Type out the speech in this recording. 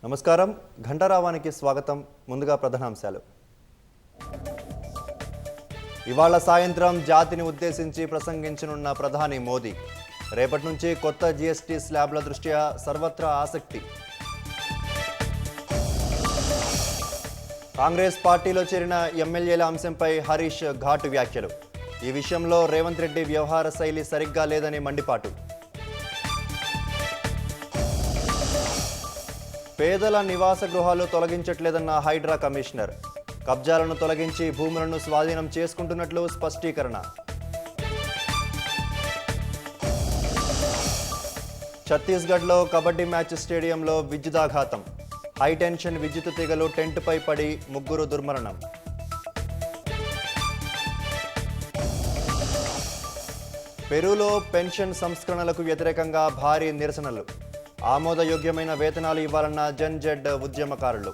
నమస్కారం ఘంటారావానికి స్వాగతం. ముందుగా ప్రధానాంశాలు. ఇవాళ సాయంత్రం జాతిని ఉద్దేశించి ప్రసంగించనున్న ప్రధాని మోదీ. రేపటి నుంచి కొత్త జీఎస్టీ స్లాబ్ల దృష్ట్యా సర్వత్రా ఆసక్తి. కాంగ్రెస్ పార్టీలో చేరిన ఎమ్మెల్యేల అంశంపై హరీష్ ఘాటు వ్యాఖ్యలు. ఈ విషయంలో రేవంత్ రెడ్డి వ్యవహార శైలి సరిగ్గా లేదని మండిపాటు. పేదల నివాస గృహాలు తొలగించట్లేదన్న హైడ్రా కమిషనర్. కబ్జాలను తొలగించి భూములను స్వాధీనం చేసుకుంటున్నట్లు స్పష్టీకరణ. ఛత్తీస్గఢ్లో కబడ్డీ మ్యాచ్ స్టేడియంలో విద్యుదాఘాతం. హైటెన్షన్ విద్యుత్ తీగలు టెంట్పై పడి ముగ్గురు దుర్మరణం. పెరూలో పెన్షన్ సంస్కరణలకు వ్యతిరేకంగా భారీ నిరసనలు. ఆమోదయోగ్యమైన వేతనాలు ఇవ్వాలన్న జన్ జెడ్ ఉద్యమకారులు.